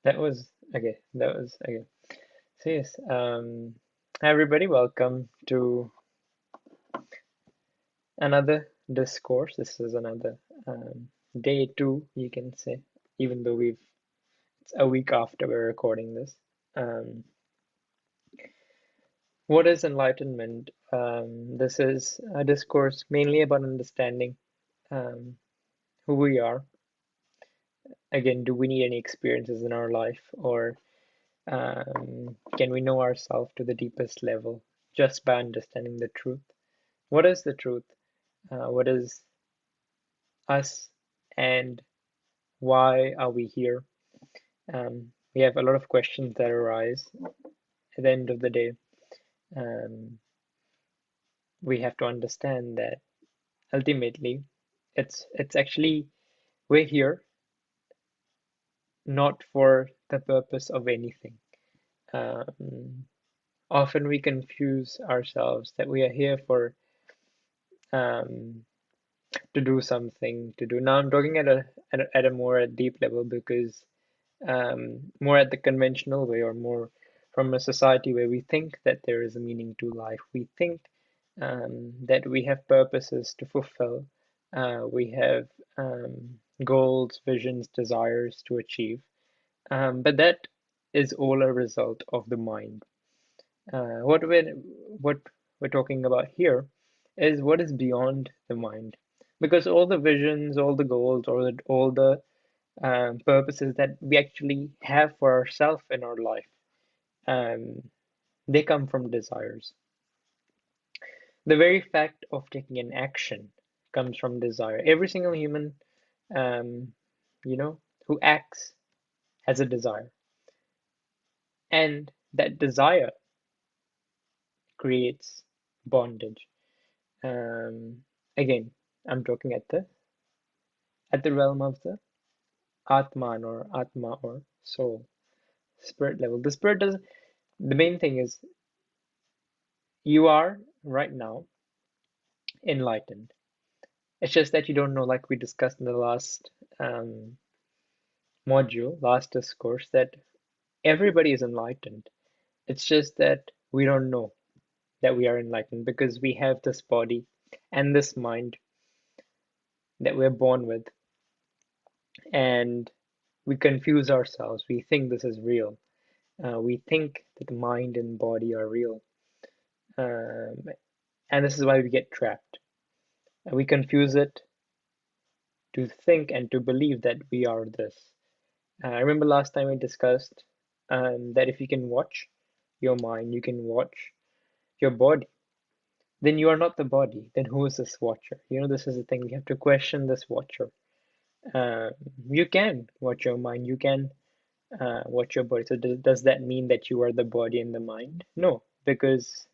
That was okay. That was okay. So yes, hi everybody, welcome to another discourse. This is another day two, you can say, even though it's a week after we're recording this. Um, what is enlightenment? This is a discourse mainly about understanding um, who we are. Again, do we need any experiences in our life, or can we know ourselves to the deepest level just by understanding the truth? What is the truth? What is us, and why are we here? We have a lot of questions that arise at the end of the day. Um, we have to understand that ultimately it's actually we're here not for the purpose of anything. Um, Often we confuse ourselves that we are here for um, to do something to do. Now I'm talking at a more deep level because more at the conventional way, or more from a society where we think that there is a meaning to life. We think that we have purposes to fulfill. We have goals, visions, desires to achieve. But that is all a result of the mind. What we're talking about here is what is beyond the mind, because all the visions, all the goals, all the purposes that we actually have for ourselves in our life, um, they come from desires. The very fact of taking an action comes from desire. Every single human, um, you know, who acts has a desire, and that desire creates bondage. Um, Again, I'm talking at the realm of the Atma or soul, spirit level. The spirit doesn't. The main thing is you are right now enlightened. It's just that you don't know, like we discussed in the last um, last discourse, that everybody is enlightened. It's just that we don't know that we are enlightened because we have this body and this mind that we're born with, and we confuse ourselves. We think this is real. We think that the mind and body are real. Um, and this is why we get trapped. We confuse it to think and to believe that we are this. I remember last time we discussed that if you can watch your mind, you can watch your body. Then you are not the body. Then who is this watcher? This is the thing. We have to question this watcher. Uh, you can watch your mind. You can watch your body. So does that mean that you are the body and the mind? No, because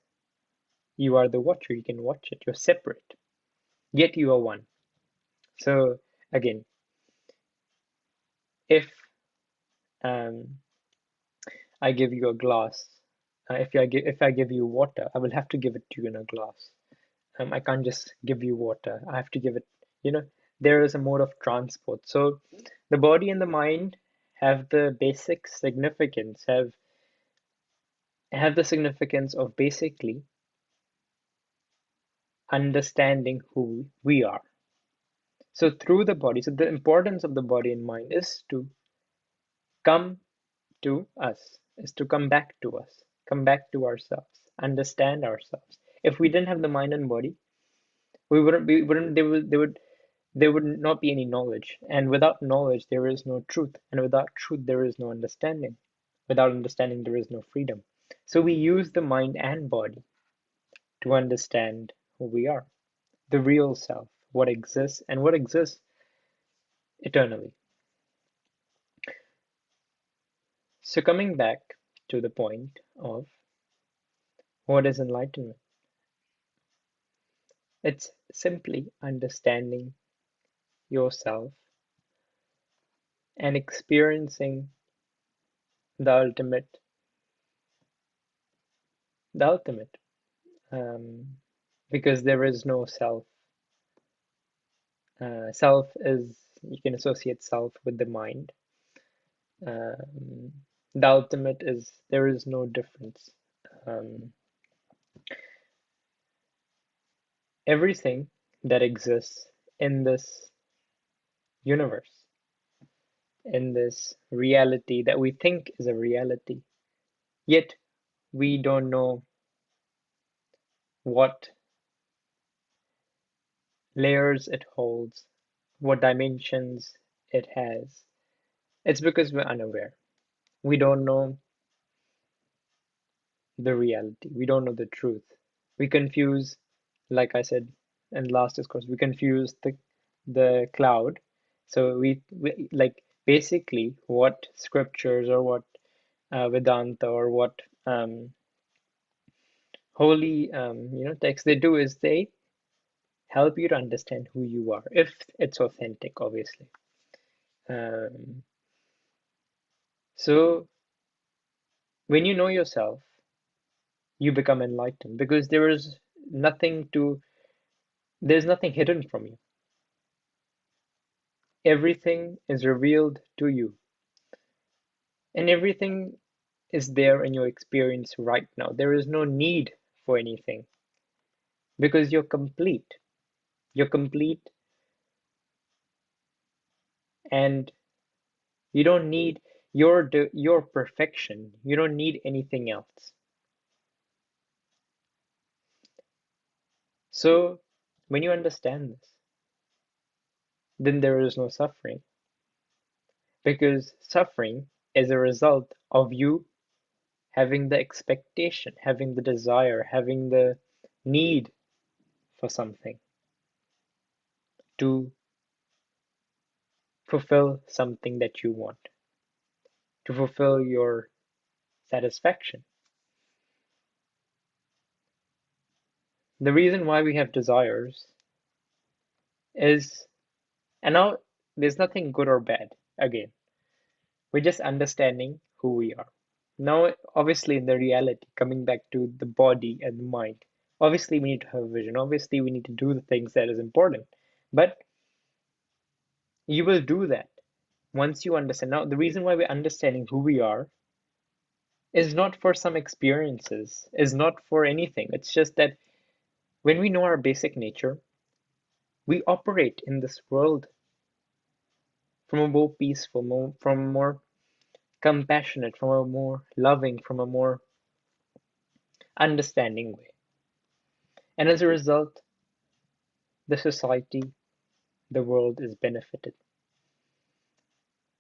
you are the watcher. You can watch it. You're separate, yet you are one. So again, if um, I give you a glass. If I give you water, I will have to give it to you in a glass. I can't just give you water. I have to give it, you know, there is a mode of transport. So the body and the mind have the basic significance, have the significance of basically understanding who we are. So through the body, so the importance of the body and mind is to come to us, is to come back to us, come back to ourselves, understand ourselves. If we didn't have the mind and body, we wouldn't there would not be any knowledge. And without knowledge there is no truth. And without truth there is no understanding. Without understanding there is no freedom. So we use the mind and body to understand who we are, the real self, what exists and what exists eternally. So coming back to the point of what is enlightenment, it's simply understanding yourself and experiencing the ultimate, um, because there is no self. Self is, you can associate self with the mind. Um, the ultimate is there is no difference. Um, Everything that exists in this universe, in this reality that we think is a reality, yet we don't know what layers it holds, what dimensions it has. It's because we're unaware. We don't know the reality. We don't know the truth. We confuse, like I said in last discourse, we confuse the cloud. So we like basically what scriptures or what Vedanta or what holy texts they do is they help you to understand who you are if it's authentic, obviously. Um, so when you know yourself, you become enlightened because nothing to there's nothing hidden from you. Everything is revealed to you, and everything is there in your experience right now. There is no need for anything because you're complete. You're complete, and you don't need your perfection. You don't need anything else. So when you understand this, then there is no suffering because suffering is a result of you having the expectation, having the desire, having the need for something to fulfill something that you want, to fulfill your satisfaction. The reason why we have desires is, and now there's nothing good or bad. Again, we're just understanding who we are. Now, obviously, in the reality, coming back to the body and the mind, obviously, we need to have a vision. Obviously, we need to do the things that is important. But you will do that once you understand. Now, the reason why we're understanding who we are is not for some experiences, is not for anything. It's just that when we know our basic nature, we operate in this world from a more peaceful, from a more compassionate, from a more loving, from a more understanding way. And as a result, the society, the world is benefited.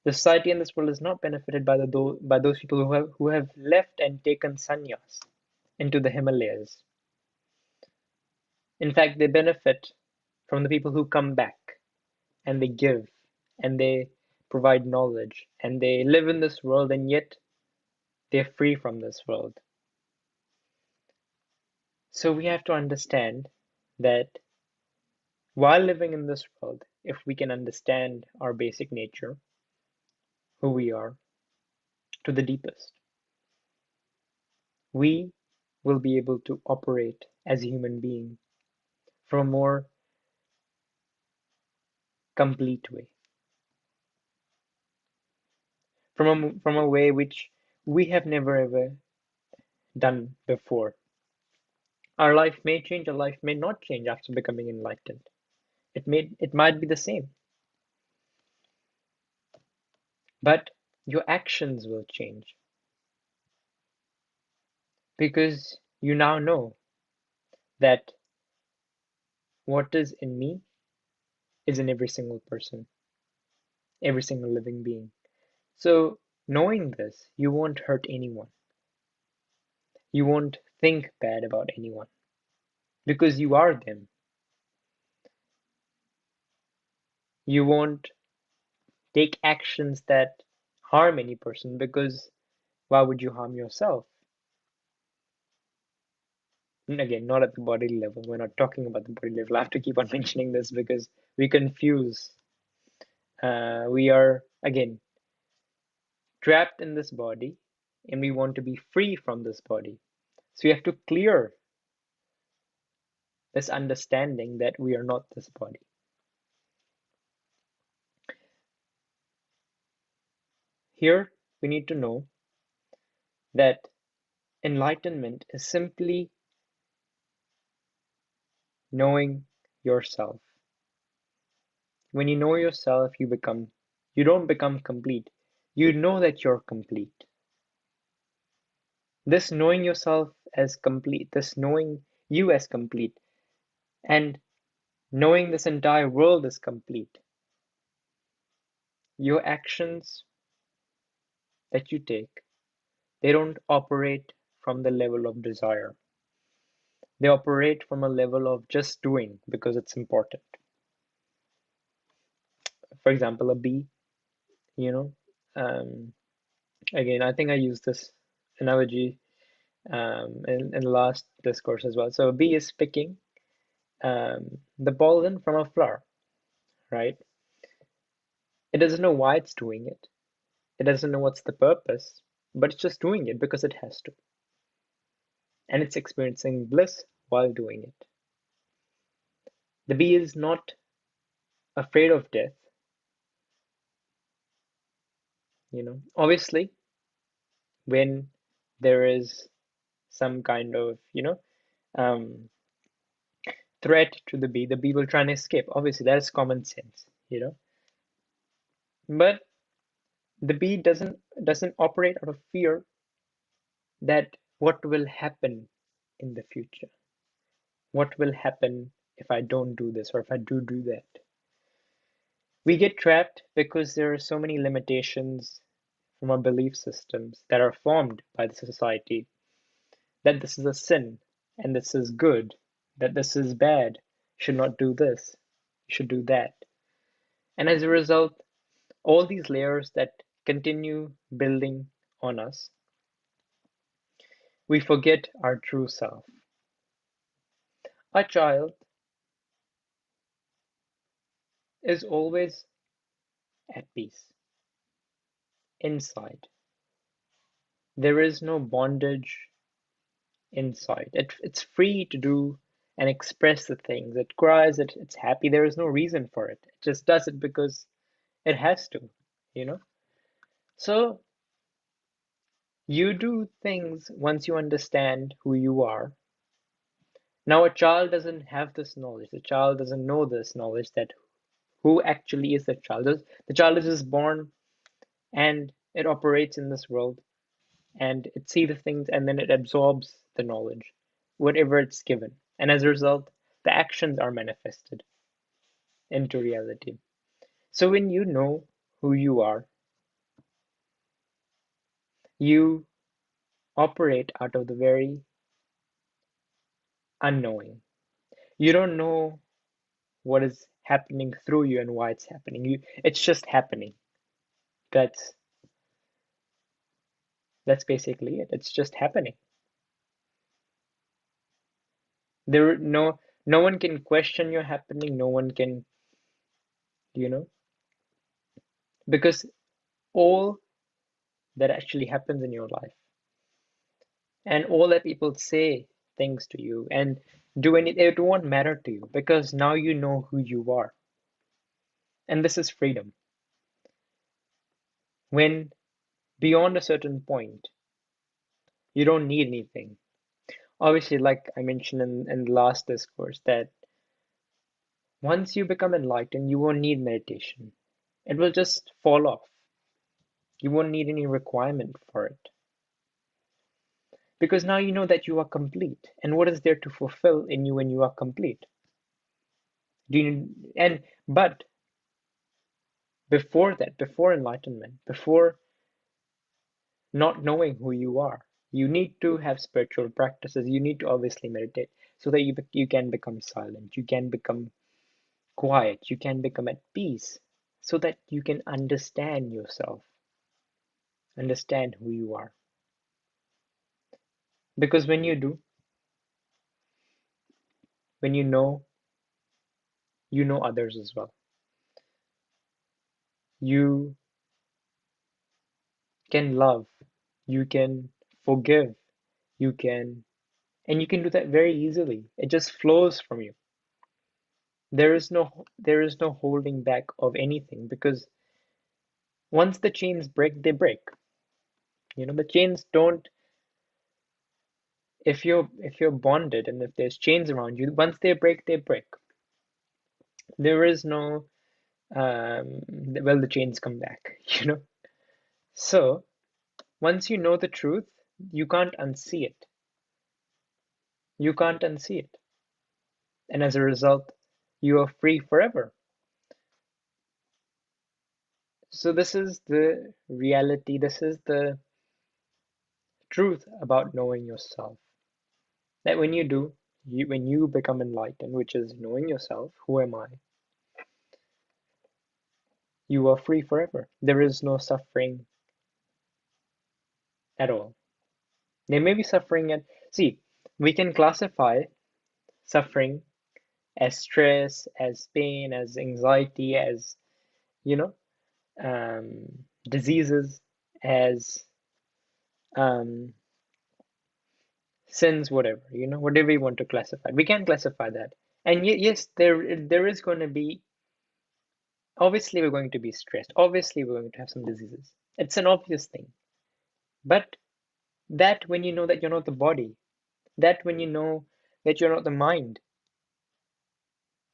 The society and this world is not benefited by by those people who have left and taken sannyas into the Himalayas. In fact, they benefit from the people who come back and they give and they provide knowledge and they live in this world and yet they're free from this world. So we have to understand that while living in this world, if we can understand our basic nature, who we are, to the deepest, we will be able to operate as a human being from a more complete way, from a way which we have never ever done before. Our life may change, our life may not change after becoming enlightened. It might be the same, but your actions will change because you now know that what is in me is in every single person, every single living being. So, knowing this, you won't hurt anyone. You won't think bad about anyone because you are them. You won't take actions that harm any person because why would you harm yourself? And again, not at the body level. We're not talking about the body level. I have to keep on mentioning this because we confuse. We are, again, trapped in this body and we want to be free from this body. So you have to clear this understanding that we are not this body. Here, we need to know that enlightenment is simply knowing yourself. When you know yourself, you don't become complete. You know that you're complete. This knowing yourself as complete, this knowing you as complete, and knowing this entire world is complete. Your actions that you take, they don't operate from the level of desire. They operate from a level of just doing because it's important. For example, a bee, you know, um, again, I think I used this analogy in the last discourse as well. So a bee is picking the pollen from a flower, right? It doesn't know why it's doing it. It doesn't know what's the purpose, but it's just doing it because it has to. And it's experiencing bliss while doing it. The bee is not afraid of death, you know. Obviously, when there is some kind of, um, threat to the bee will try and escape. Obviously, that's common sense, you know. But the bee doesn't operate out of fear that what will happen in the future. What will happen if I don't do this or if I do that? We get trapped because there are so many limitations from our belief systems that are formed by the society that this is a sin and this is good, that this is bad, you should not do this, you should do that. And as a result, all these layers that continue building on us, we forget our true self. A child is always at peace inside. There is no bondage inside. It's free to do and express the things. It cries, it's happy. There is no reason for it. It just does it because it has to, you know? So you do things once you understand who you are. Now, a child doesn't have this knowledge. The child doesn't know this knowledge that who actually is the child. The child is just born and it operates in this world and it sees the things and then it absorbs the knowledge, whatever it's given. And as a result, the actions are manifested into reality. So when you know who you are, you operate out of the very unknowing. You don't know what is happening through you and why it's happening. It's just happening. That's that's basically it. It's just happening. There no one can question your happening. No one can, you know, because all that actually happens in your life and all that people say things to you and do any it won't matter to you because now you know who you are. And this is freedom. When beyond a certain point, you don't need anything. Obviously, like I mentioned in the last discourse, that once you become enlightened, you won't need meditation. It will just fall off. You won't need any requirement for it. Because now you know that you are complete. And what is there to fulfill in you when you are complete? Do you and but before that, before enlightenment, before not knowing who you are, you need to have spiritual practices. You need to obviously meditate so that you can become silent. You can become quiet. You can become at peace so that you can understand yourself, understand who you are. Because when you do, when you know others as well. You can love, you can forgive, you can, and you can do that very easily. It just flows from you. There is no holding back of anything because once the chains break, they break. The chains don't, if you're bonded and if there's chains around you, once they break, they break. There is no well, the chains come back, you know. So once you know the truth, you can't unsee it. You can't unsee it. And as a result, you are free forever. So this is the reality, this is the truth about knowing yourself. That when you do, when you become enlightened, which is knowing yourself, who am I? You are free forever. There is no suffering at all. There may be suffering at, see, we can classify suffering as stress, as pain, as anxiety, as, you know, diseases, as um, sins, whatever, whatever you want to classify. We can classify that. And yes, there is going to be, obviously, we're going to be stressed. Obviously, we're going to have some diseases. It's an obvious thing. But that when you know that you're not the body, that when you know that you're not the mind,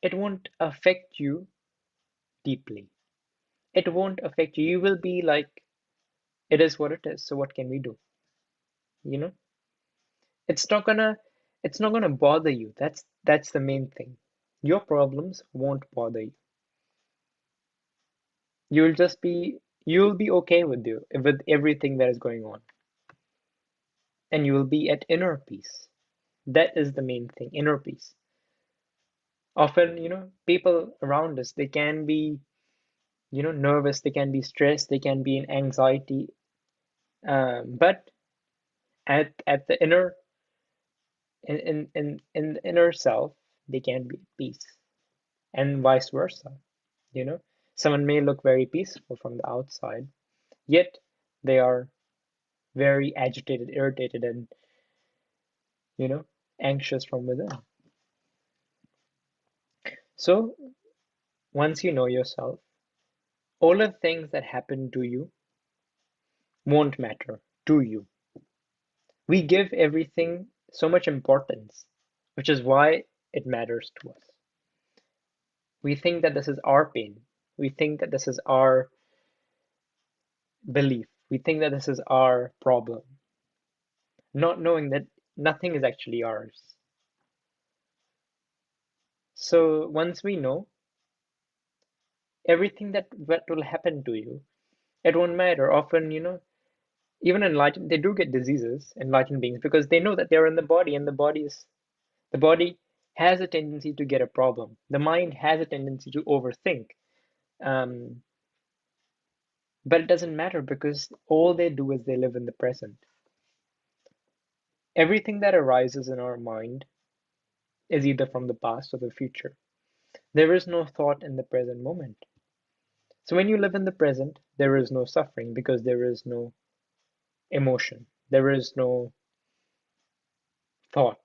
it won't affect you deeply. It won't affect you. You will be like, it is what it is. So what can we do? You know, it's not gonna, it's not gonna bother you. That's the main thing. Your problems won't bother you. You'll just be, you'll be okay with everything that is going on, and you will be at inner peace. That is the main thing, inner peace. Often, people around us, they can be, nervous, they can be stressed, they can be in anxiety, but at the inner, in the inner self, they can be at peace, and vice versa. You know, someone may look very peaceful from the outside, yet they are very agitated, irritated, and you know, anxious from within. So once you know yourself, all of the things that happen to you won't matter to you. We give everything so much importance, which is why it matters to us. We think that this is our pain. We think that this is our belief. We think that this is our problem, not knowing that nothing is actually ours. So once we know everything that will happen to you, it won't matter. Often, even enlightened, they do get diseases, enlightened beings, because they know that they're in the body, and the body has a tendency to get a problem. The mind has a tendency to overthink. Um, but it doesn't matter because all they do is they live in the present. Everything that arises in our mind is either from the past or the future. There is no thought in the present moment. So when you live in the present, there is no suffering because there is no emotion. There is no thought.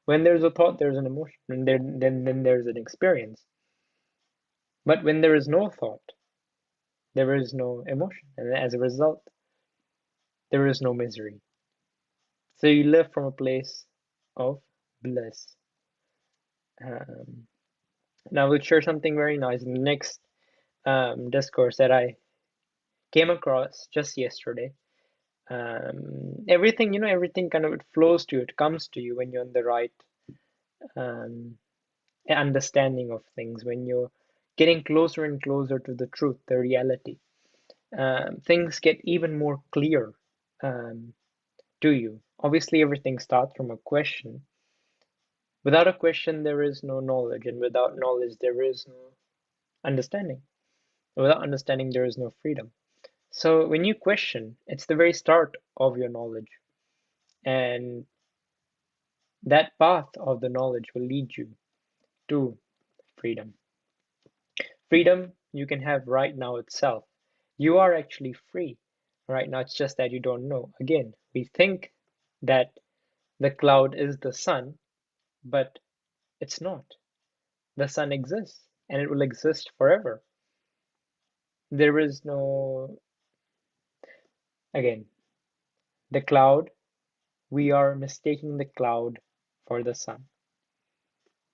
When there's a thought, there's an emotion, and then there's an experience. But when there is no thought, there is no emotion, and as a result, there is no misery. So you live from a place of bliss. Um, now we'll share something very nice in the next discourse that I came across just yesterday. Everything, everything kind of, it flows to you, it comes to you when you're in the right um, understanding of things, when you're getting closer and closer to the truth, the reality. Things get even more clear um, to you. Obviously, everything starts from a question. Without a question, there is no knowledge, and without knowledge, there is no understanding. Without understanding, there is no freedom. So when you question, it's the very start of your knowledge, and that path of the knowledge will lead you to freedom. Freedom you can have right now itself. You are actually free right now. It's just that you don't know. Again, we think that the cloud is the sun, but it's not. The sun exists and it will exist forever. There is no, again, The cloud, we are mistaking the cloud for the sun.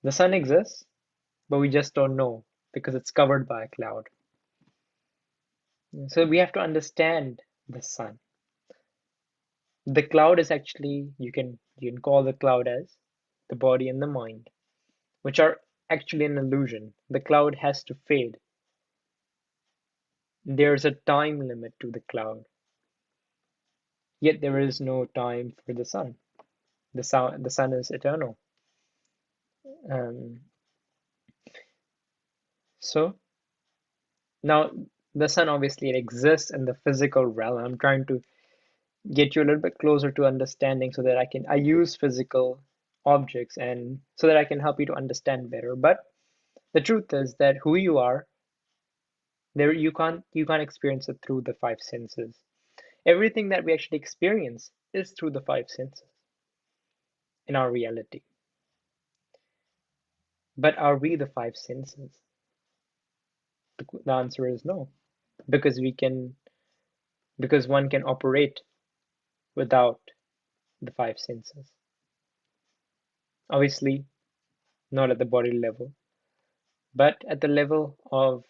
The sun exists, but we just don't know because it's covered by a cloud. So we have to understand the sun. The cloud is actually, you can call the cloud as the body and the mind, which are actually an illusion. The cloud has to fade. There's a time limit to the cloud, yet there is no time for the sun. The sun is eternal. Um, so now the sun obviously it exists in the physical realm. I'm trying to get you a little bit closer to understanding so that I use physical objects and so that I can help you to understand better. But the truth is that who you are, there you can't experience it through the five senses. Everything that we actually experience is through the five senses in our reality. But are we the five senses? The answer is no, because one can operate without the five senses. Obviously, not at the body level, but at the level of,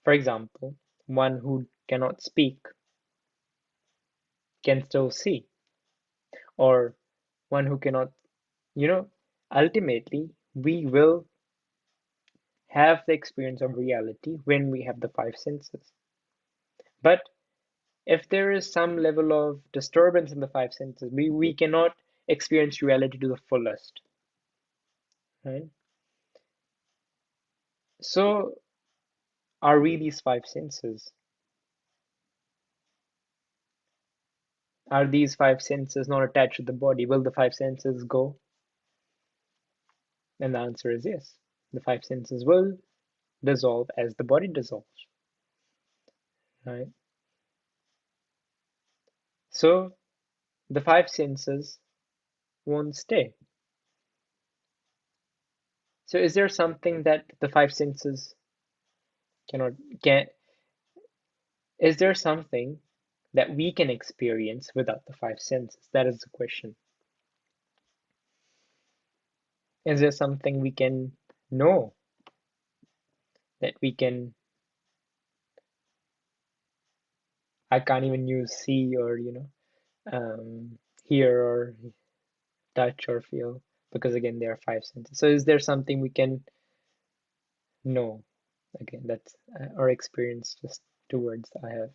for example, one who cannot speak can still see, or one who cannot, you know, ultimately, we will have the experience of reality when we have the five senses. But if there is some level of disturbance in the five senses, we cannot experience reality to the fullest, right? So, are we these five senses? Are these five senses not attached to the body? Will the five senses go? And the answer is yes. The five senses will dissolve as the body dissolves, right? So, the five senses won't stay. So, is there something that the five senses cannot can is there something that we can experience without the five senses? That is the question. Is there something we can know that we can I can't even use see or hear or touch or feel because again there are five senses. So is there something we can know? Again, that's or experience, just two words I have.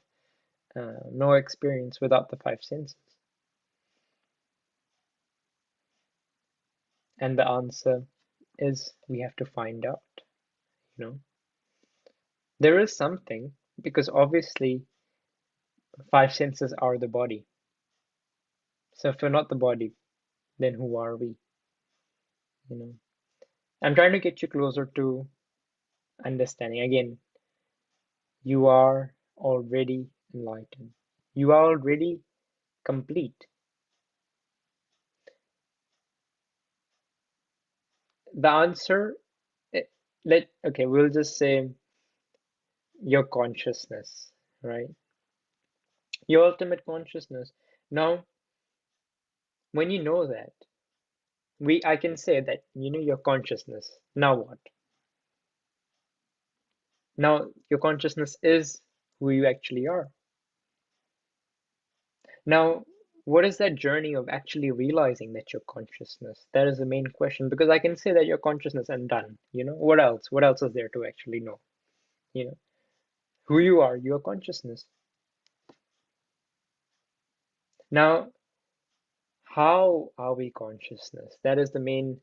No experience without the five senses. And the answer is we have to find out, you know. There is something because obviously five senses are the body. So if we're not the body, then who are we? You know. I'm trying to get you closer to understanding. Again, you are already enlightened. You are already complete. The answer, eh, okay, we'll just say your consciousness, right? Your ultimate consciousness. Now, when you know that, I can say that you know your consciousness. Now what? Now your consciousness is who you actually are. Now, what is that journey of actually realizing that your consciousness? That is the main question because I can say that your consciousness and done. You know, what else? What else is there to actually know? You know, who you are, your consciousness. Now, how are we consciousness? That is the main,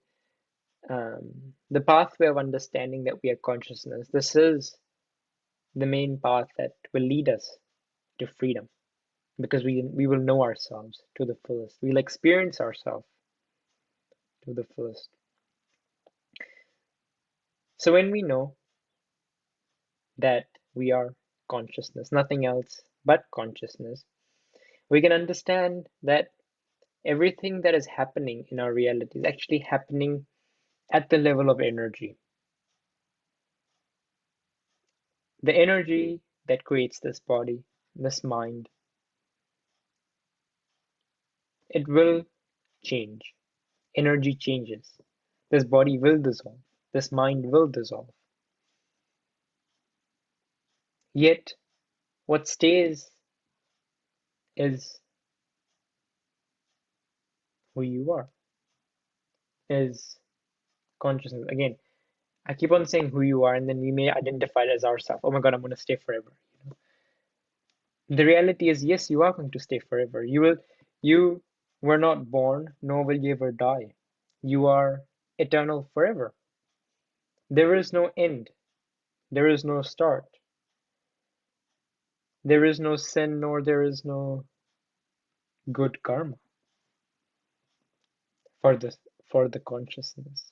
the pathway of understanding that we are consciousness. This is the main path that will lead us to freedom because we will know ourselves to the fullest. We'll experience ourselves to the fullest. So when we know that we are consciousness, nothing else but consciousness, we can understand that everything that is happening in our reality is actually happening at the level of energy. The energy that creates this body, this mind, It will change. Energy changes. This body will dissolve. This mind will dissolve. Yet, what stays is who you are, is consciousness. Again, I keep on saying who you are, and then we may identify it as ourselves. Oh my God, I'm going to stay forever. The reality is, yes, you are going to stay forever. You were not born, nor will you ever die. You are eternal forever. There is no end. There is no start. There is no sin, nor there is no good karma for the consciousness.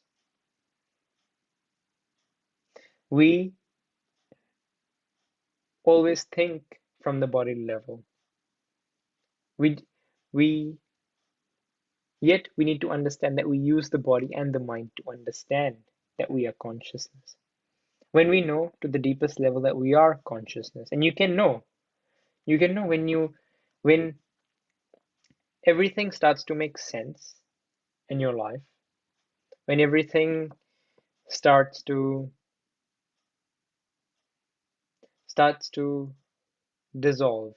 We always think from the body level. We we Yet we need to understand that we use the body and the mind to understand that we are consciousness. When we know to the deepest level that we are consciousness, and you can know when everything starts to make sense in your life, when everything starts to starts to dissolve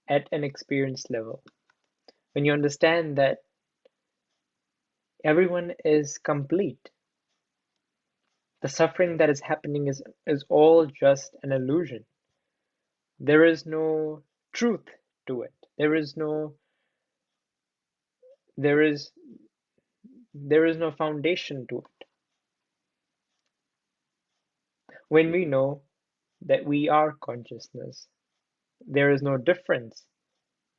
at an experience level, when you understand that everyone is complete, the suffering that is happening is all just an illusion. There is no truth to it. There is there is no foundation to it. When we know that we are consciousness, there is no difference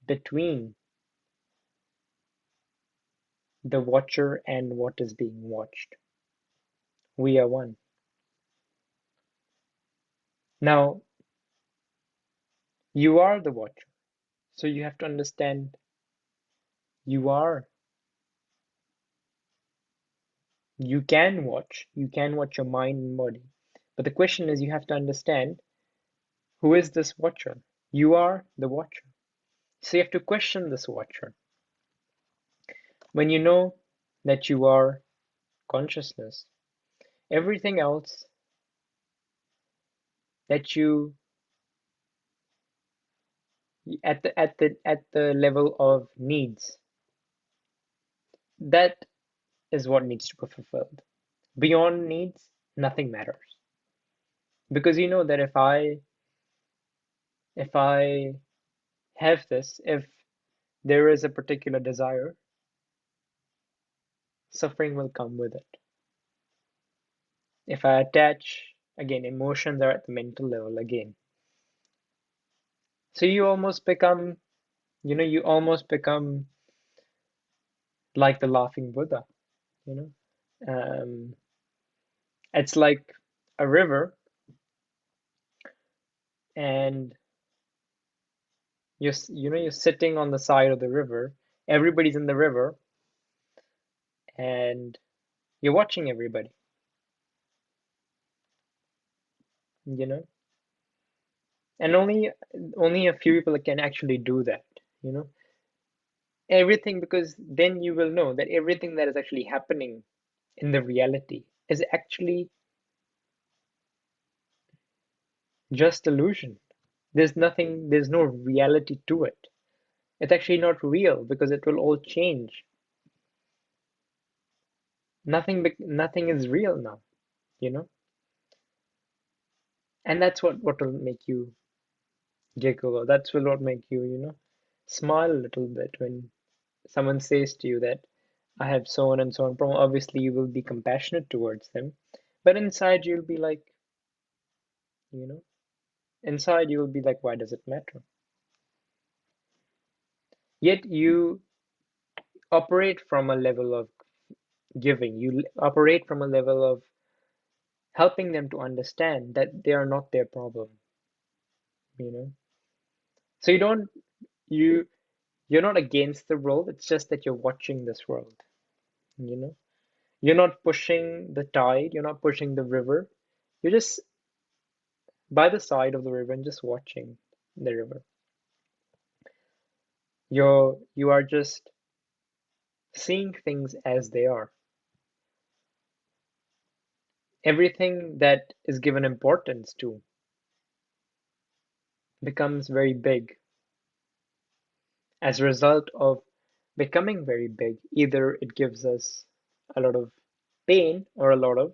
between the watcher and what is being watched. We are one. Now, you are the watcher, so you have to understand you are. You can watch your mind and body. But the question is, you have to understand, who is this watcher? You are the watcher. So you have to question this watcher. When you know that you are consciousness, everything else that you at the level of needs, that is what needs to be fulfilled. Beyond needs, nothing matters. Because you know that if I have this, if there is a particular desire, suffering will come with it. If I attach, again, emotions are at the mental level again. So you almost become like the laughing Buddha, you know. It's like a river, and you're sitting on the side of the river. Everybody's in the river, and you're watching everybody, you know. And only a few people can actually do that, you know. Everything, because then you will know that everything that is actually happening in the reality is actually just illusion. There's no reality to it. It's actually not real because it will all change. Nothing is real now, you know? And that's what will make you giggle, or that's will what make you, smile a little bit when someone says to you that I have so on and so on problem. Obviously, you will be compassionate towards them, but inside you'll be like, you know, inside you will be like, why does it matter? Yet you operate from a level of giving. You operate from a level of helping them to understand that they are not their problem, you know. So you you're not against the world. It's just that you're watching this world, you know. You're not pushing the tide. You're not pushing the river. You're just by the side of the river and just watching the river. You are just seeing things as they are. Everything that is given importance to becomes very big as a result of becoming very big. Either it gives us a lot of pain or a lot of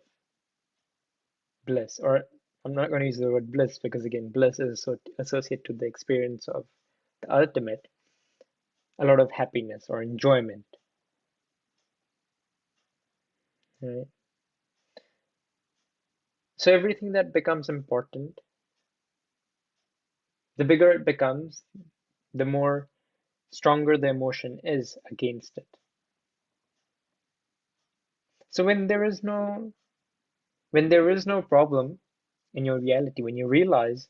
bliss. Or I'm not going to use the word bliss because, again, bliss is associated to the experience of the ultimate, a lot of happiness or enjoyment. Right? So everything that becomes important, the bigger it becomes, the more stronger the emotion is against it. So when there is no problem in your reality, when you realize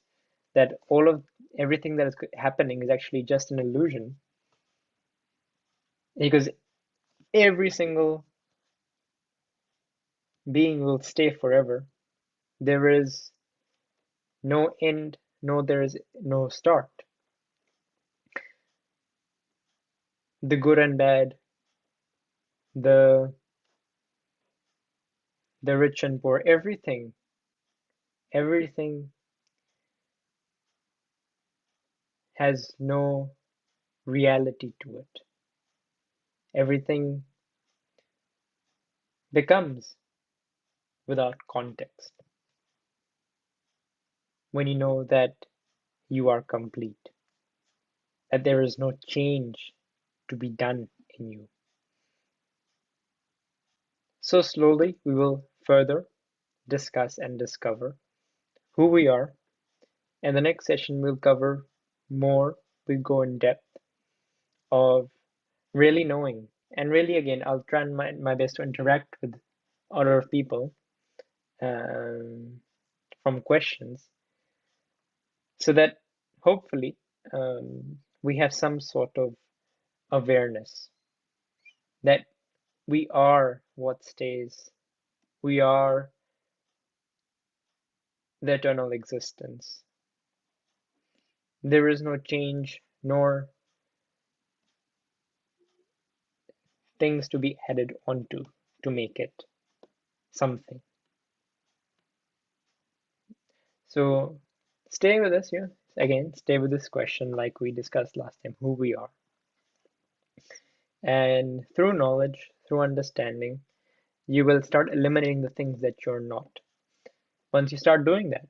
that all of everything that is happening is actually just an illusion, because every single being will stay forever. There is no end, no there is no start. The good and bad, the the rich and poor, everything has no reality to it. Everything becomes without context when you know that you are complete, that there is no change to be done in you. So slowly we will further discuss and discover who we are, and the next session will cover more, we'll go in depth of really knowing. And really, again, I'll try my best to interact with other people um, from questions so that hopefully we have some sort of awareness that we are what stays, we are the eternal existence. There is no change nor things to be added onto to make it something. So stay with us here. Again, stay with this question like we discussed last time, who we are. And through knowledge, through understanding, you will start eliminating the things that you're not. Once you start doing that,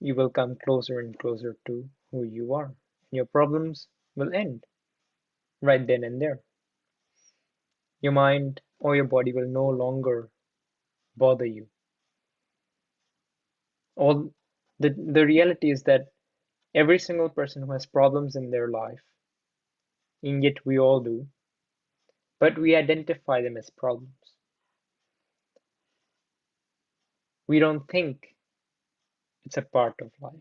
you will come closer and closer to who you are. And your problems will end right then and there. Your mind or your body will no longer bother you. All the reality is that every single person who has problems in their life, and yet we all do, but we identify them as problems. We don't think it's a part of life.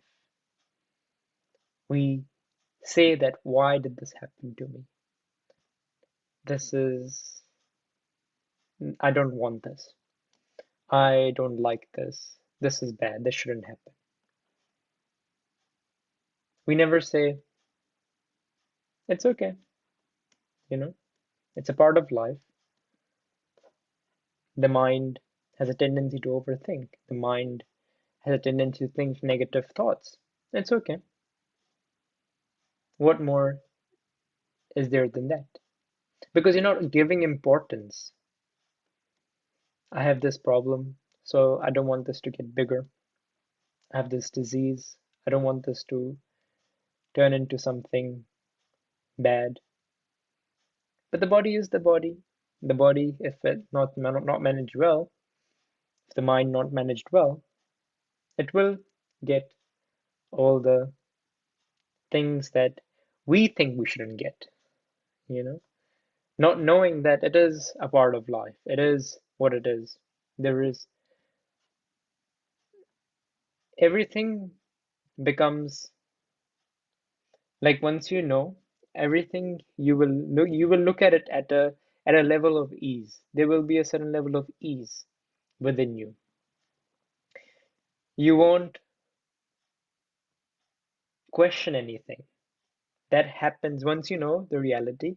We say that, why did this happen to me? This is, I don't want this. I don't like this. This is bad. This shouldn't happen. We never say, it's okay, you know, it's a part of life. The mind has a tendency to overthink. The mind has a tendency to think negative thoughts. It's okay. What more is there than that? Because you're not giving importance. I have this problem, so I don't want this to get bigger. I have this disease. I don't want this to turn into something bad. But the body is the body. The body, if it not managed well, if the mind not managed well, it will get all the things that we think we shouldn't get, you know, not knowing that it is a part of life. It is what it is. There is everything becomes like, once you know everything, you will look at it at a level of ease. There will be a certain level of ease within you. You won't question anything. That happens once you know the reality.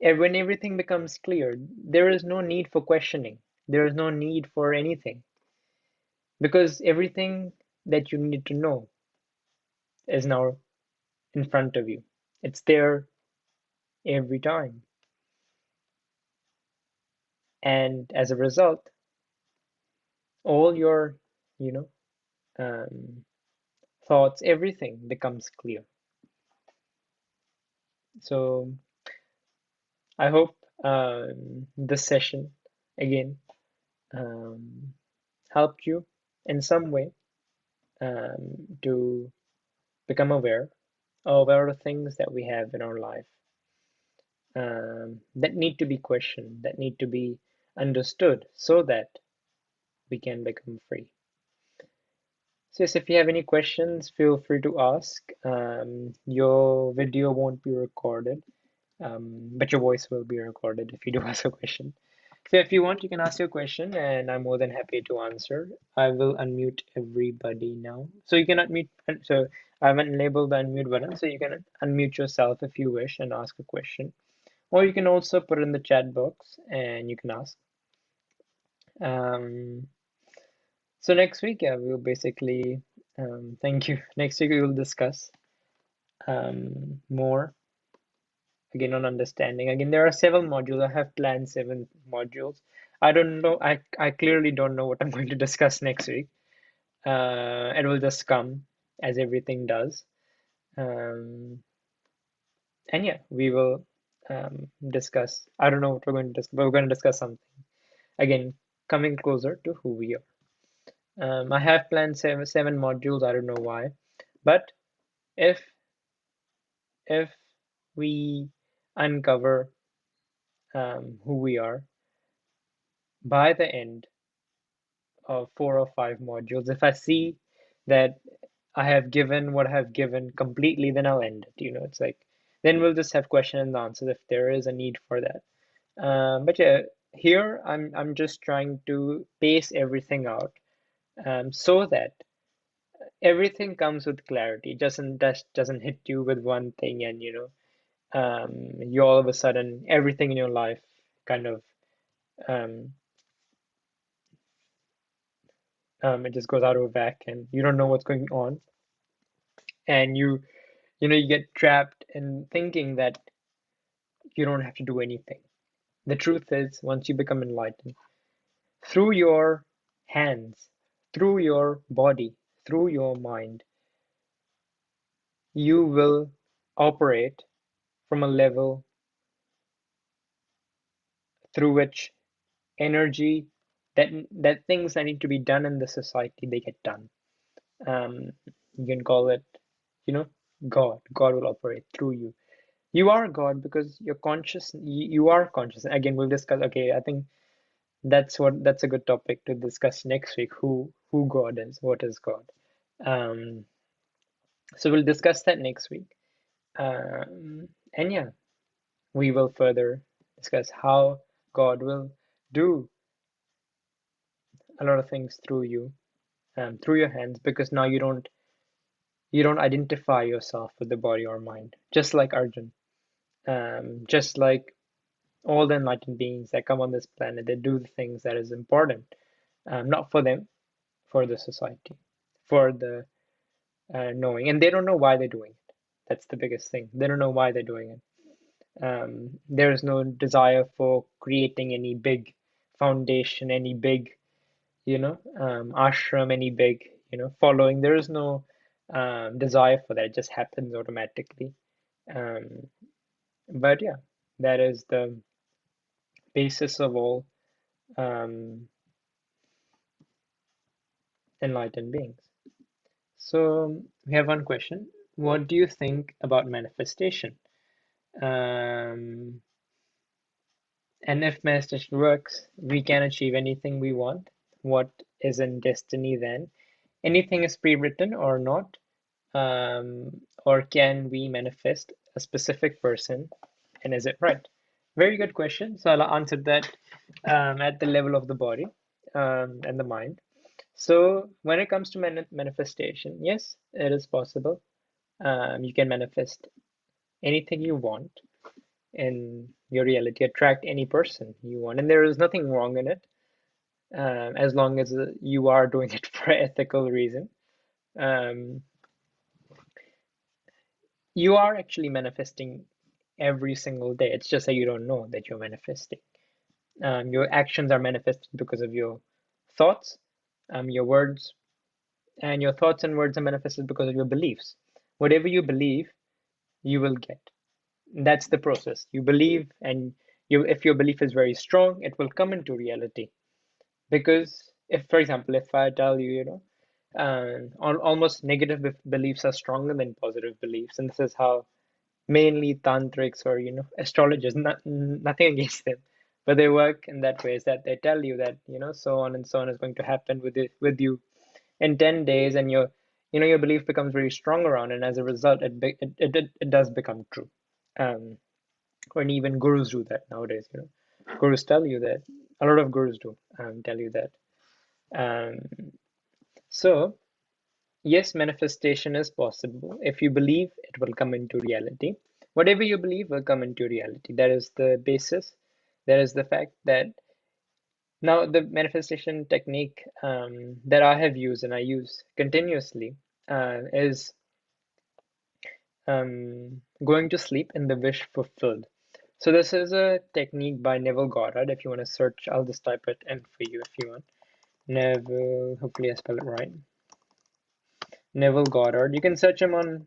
When everything becomes clear, there is no need for questioning. There is no need for anything because everything that you need to know is now in front of you. It's there every time. And as a result, all your, you know, um, thoughts, everything becomes clear. So I hope this session again um, helped you in some way to become aware of things that we have in our life that need to be questioned, that need to be understood so that we can become free. So yes, if you have any questions, feel free to ask. Your video won't be recorded, but your voice will be recorded if you do ask a question. So if you want, you can ask your question, and I'm more than happy to answer. I will unmute everybody now. So you can unmute. So I haven't enabled the unmute button, so you can unmute yourself if you wish and ask a question. Or you can also put it in the chat box and you can ask. Um, so next week, yeah, we'll basically, thank you. Next week, we will discuss more again on understanding. Again, there are 7 modules. I have planned 7 modules. I don't know. I clearly don't know what I'm going to discuss next week. It will just come as everything does. Um, and yeah, we will discuss. I don't know what we're going to discuss, but we're going to discuss something. Again, coming closer to who we are. I have planned seven modules. I don't know why, but if if we uncover who we are by the end of 4 or 5 modules, if I see that I have given what I have given completely, then I'll end it. It's like then we'll just have question and answers if there is a need for that. But yeah, here I'm just trying to pace everything out so that everything comes with clarity. It doesn't hit you with one thing and you all of a sudden everything in your life kind of um, it just goes out of whack and you don't know what's going on and you get trapped in thinking that you don't have to do anything. The truth is, once you become enlightened, through your hands, through your body, through your mind, you will operate from a level through which energy that things that need to be done in the society they get done. You can call it, you know, God. God will operate through you. You are God because you're conscious. You are conscious. Again, we'll discuss. Okay, I think that's a good topic to discuss next week. Who God is, what is God. Um, so we'll discuss that next week. And yeah, we will further discuss how God will do a lot of things through you, through your hands, because now you don't identify yourself with the body or mind, just like Arjun, just like all the enlightened beings that come on this planet. They do the things that is important, not for them, for the society, for the knowing, and they don't know why they're doing it. That's the biggest thing. They don't know why they're doing it. There is no desire for creating any big foundation, any big ashram, any big, following. There is no desire for that. It just happens automatically. Um, but yeah, that is the basis of all um, enlightened beings. So we have one question. What do you think about manifestation? Um, and if manifestation works, we can achieve anything we want. What is in destiny then? Anything is pre-written or not? Or can we manifest a specific person and is it right? Very good question. So I'll answer that at the level of the body and the mind. So when it comes to manifestation, yes, it is possible. You can manifest anything you want in your reality, attract any person you want, and there is nothing wrong in it, as long as you are doing it for ethical reason. Um, you are actually manifesting every single day. It's just that you don't know that you're manifesting. Your actions are manifested because of your thoughts, your words, and your thoughts and words are manifested because of your beliefs. Whatever you believe, you will get. That's the process. You believe, and if your belief is very strong, it will come into reality. Because if, for example, if I tell you, almost negative beliefs are stronger than positive beliefs, and this is how mainly tantrics or astrologers, nothing against them, but they work in that way, is that they tell you that so on and so on is going to happen with you in 10 days, and your belief becomes very strong around, and as a result it does become true. um when even gurus do that nowadays, gurus tell you that, a lot of gurus do tell you that. um so yes, manifestation is possible. If you believe, it will come into reality. Whatever you believe will come into reality. That is the basis. That is the fact that now the manifestation technique that I have used and I use continuously is going to sleep in the wish fulfilled. So this is a technique by Neville Goddard. If you want to search, I'll just type it in for you if you want. Neville, hopefully I spell it right. Neville Goddard. You can search him on.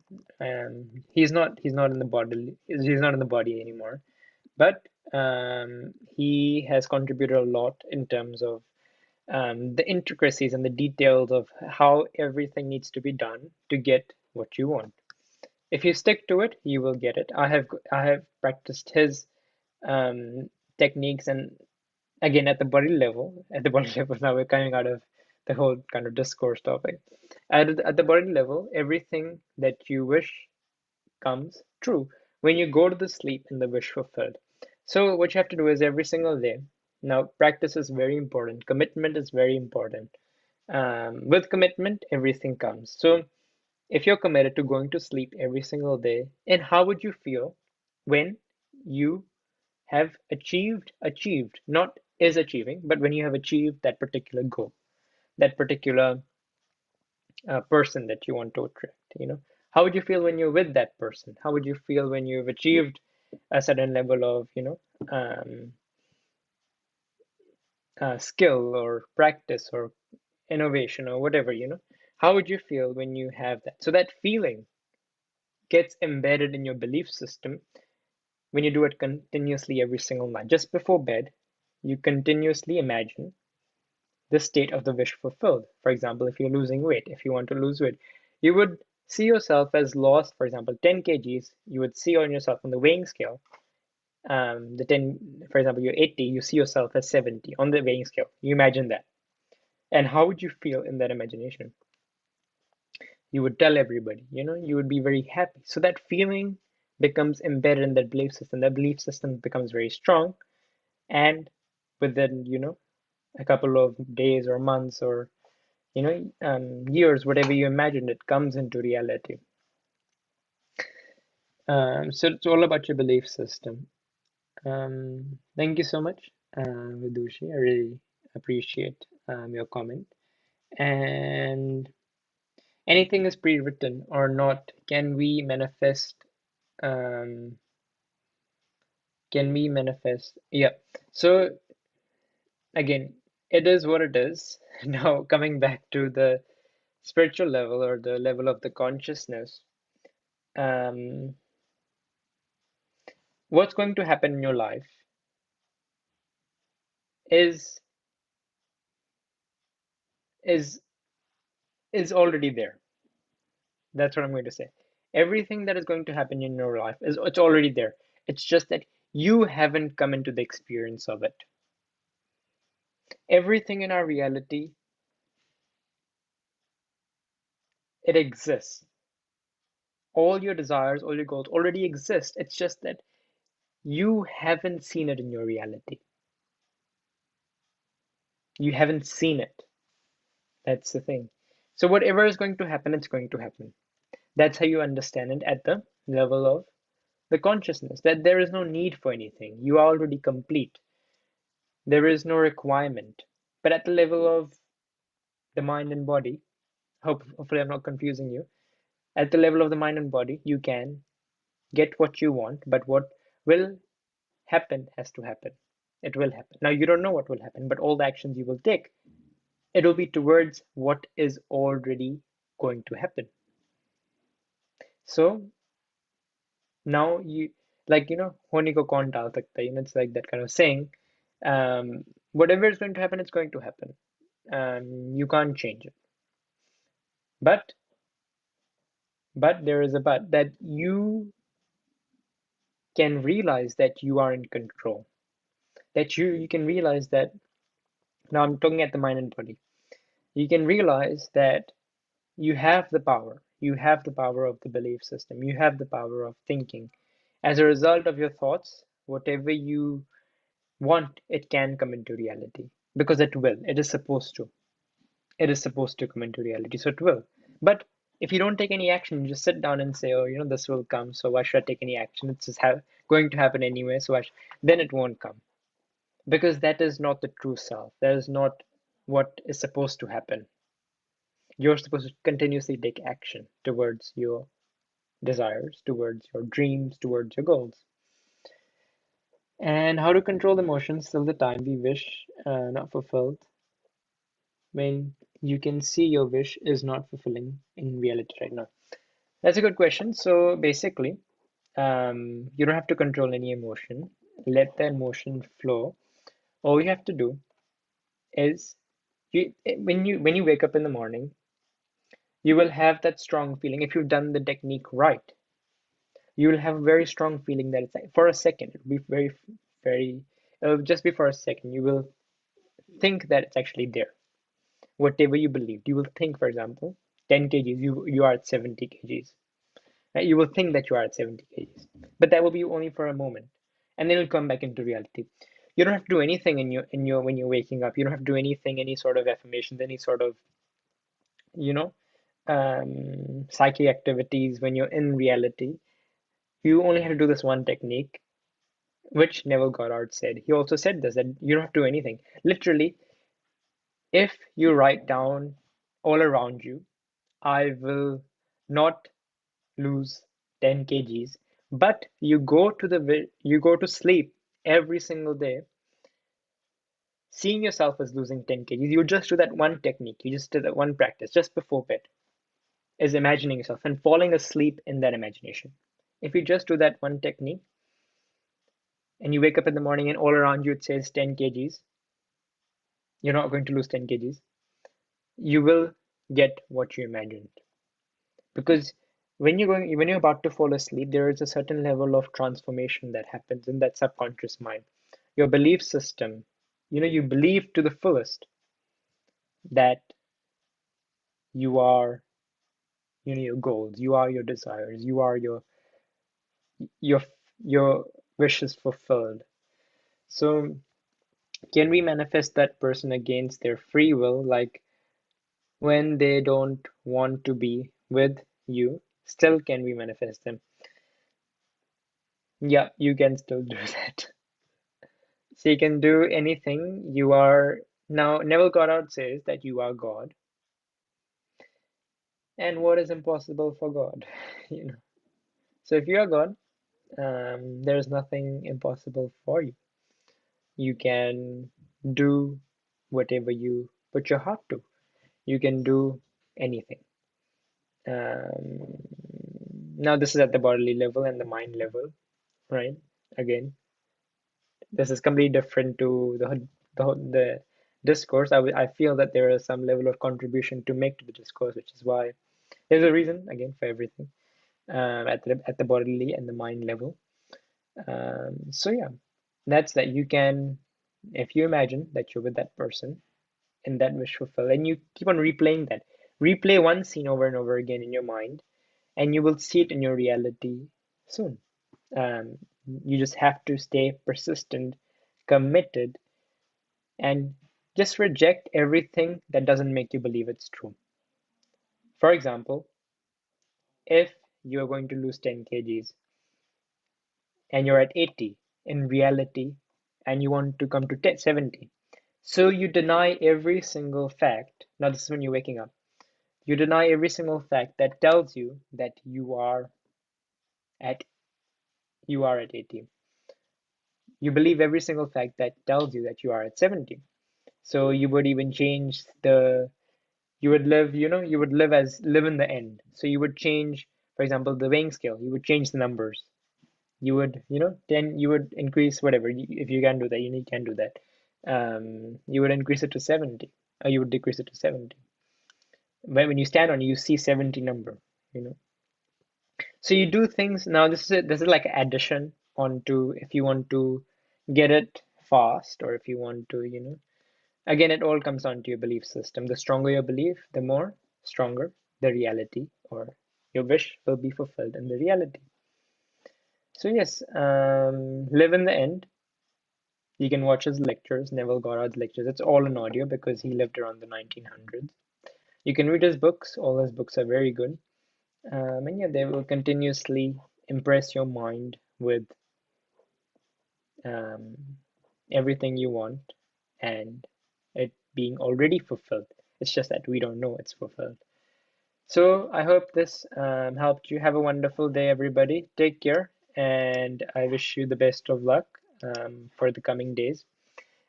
He's not in the body. He's not in the body anymore. But he has contributed a lot in terms of the intricacies and the details of how everything needs to be done to get what you want. If you stick to it, you will get it. I have practiced his um, techniques, and again at the body level. At the body level, now we're coming out of the whole kind of discourse topic. At the body level, everything that you wish comes true when you go to the sleep and the wish fulfilled. So what you have to do is every single day. Now, practice is very important. Commitment is very important. With commitment, everything comes. So if you're committed to going to sleep every single day, and how would you feel when you have achieved, not is achieving, but when you have achieved that particular goal, that particular person that you want to attract, how would you feel when you're with that person? How would you feel when you've achieved a certain level of, um, skill or practice or innovation or whatever, how would you feel when you have that? So that feeling gets embedded in your belief system when you do it continuously every single night. Just before bed, you continuously imagine the state of the wish fulfilled. For example, if you're losing weight, if you want to lose weight, you would see yourself as lost, for example, 10 kgs. You would see on yourself on the weighing scale, the 10, for example, you're 80, you see yourself as 70 on the weighing scale. You imagine that. And how would you feel in that imagination? You would tell everybody, you would be very happy. So that feeling becomes embedded in that belief system. That belief system becomes very strong. And within, a couple of days or months or years, whatever you imagined, it comes into reality. So it's all about your belief system. Thank you so much, Vidushi. I really appreciate your comment. And anything is pre-written or not, can we manifest? Um, can we manifest? Yeah. So again, it is what it is. Now, coming back to the spiritual level or the level of the consciousness, um, what's going to happen in your life is is is already there. That's what I'm going to say. Everything that is going to happen in your life is it's already there. It's just that you haven't come into the experience of it. Everything in our reality, it exists. All your desires, all your goals already exist. It's just that you haven't seen it in your reality. You haven't seen it. That's the thing. So whatever is going to happen, it's going to happen. That's how you understand it at the level of the consciousness that there is no need for anything. You are already complete. There is no requirement. But at the level of the mind and body, hopefully I'm not confusing you. At the level of the mind and body, you can get what you want, but what will happen has to happen. It will happen. Now, you don't know what will happen, but all the actions you will take, it will be towards what is already going to happen. So now you, like, hone ko kaun dal sakta hai, it's like that kind of saying. Whatever is going to happen, it's going to happen. You can't change it. But there is a but that you can realize that you are in control. That you can realize that now I'm talking at the mind and body. You can realize that you have the power. You have the power of the belief system. You have the power of thinking. As a result of your thoughts, whatever you want, it can come into reality because it will. It is supposed to. It is supposed to come into reality, so it will. But if you don't take any action, you just sit down and say, "Oh, this will come, so why should I take any action? It's just going to happen anyway, so then it won't come." Because that is not the true self. That is not what is supposed to happen. You're supposed to continuously take action towards your desires, towards your dreams, towards your goals. And how to control emotions till the time we wish not fulfilled when you can see your wish is not fulfilling in reality right now? That's a good question. So basically, you don't have to control any emotion. Let the emotion flow. All you have to do is when you wake up in the morning, you will have that strong feeling. If you've done the technique right, you will have a very strong feeling that it's like, for a second, it'll be very, it'll just be for a second. You will think that it's actually there. Whatever you believed, you will think, for example, 10 kgs, you are at 70 kgs. Right? You will think that you are at 70 kgs, but that will be only for a moment, and then it'll come back into reality. You don't have to do anything in your when you're waking up. You don't have to do anything, any sort of affirmations, any sort of you know psychic activities when you're in reality. You only have to do this one technique, which Neville Goddard said. He also said this, that you don't have to do anything. Literally, if you write down all around you, I will not lose 10 kgs, but you go to sleep every single day seeing yourself as losing 10 kgs. You just do that one technique. You just do that one practice just before bed, is imagining yourself and falling asleep in that imagination. If you just do that one technique and you wake up in the morning and all around you it says 10 kgs, you're not going to lose 10 kgs. You will get what you imagined. Because when you're about to fall asleep, there is a certain level of transformation that happens in that subconscious mind. Your belief system, you believe to the fullest that you are, your goals, you are your desires, you are your your wishes fulfilled. So can we manifest that person against their free will, like when they don't want to be with you? Still, can we manifest them? Yeah, you can still do that. So you can do anything. You are now, Neville Goddard says that you are God, and what is impossible for God? You know. So if you are God, there's nothing impossible for you. You can do whatever you put your heart to. You can do anything. Um, Now this is at the bodily level and the mind level, right? Again, this is completely different to the discourse. I feel that there is some level of contribution to make to the discourse, which is why there's a reason again for everything at the bodily and the mind level. So yeah, that's that. You can, if you imagine that you're with that person and that wish fulfilled, and you keep on replaying that, replay one scene over and over again in your mind, and you will see it in your reality soon. Um, you just have to stay persistent, committed, and just reject everything that doesn't make you believe it's true. For example, if you are going to lose 10 kgs, and you're at 80 in reality, and you want to come to 70. So you deny every single fact. Now, this is when you're waking up. You deny every single fact that tells you that at you are at 80. You believe every single fact that tells you that you are at 70. So you would even change you would live, you would live in the end. So you would change, for example, the weighing scale. You would change the numbers. You would, then you would increase whatever. If you can do that, you can do that. You would increase it to 70, or you would decrease it to 70. When you stand on it, you see 70 number, you know. So you do things now. This is like addition onto if you want to get it fast, or if you want to, again, it all comes down to your belief system. The stronger your belief, the more stronger the reality, or your wish will be fulfilled in the reality. So yes, live in the end. You can watch his lectures, Neville Goddard's lectures. It's all in audio because he lived around the 1900s. You can read his books. All his books are very good. And yeah, they will continuously impress your mind with um, everything you want and it being already fulfilled. It's just that we don't know it's fulfilled. So I hope this helped you. Have a wonderful day, everybody. Take care, and I wish you the best of luck for the coming days.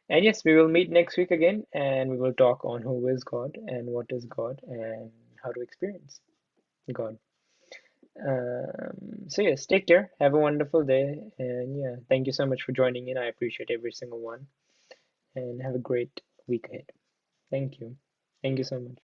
And yes, we will meet next week again, and we will talk on who is God and what is God and how to experience God. So yes, take care. Have a wonderful day, and yeah, thank you so much for joining in. I appreciate every single one, and have a great week ahead. Thank you. Thank you so much.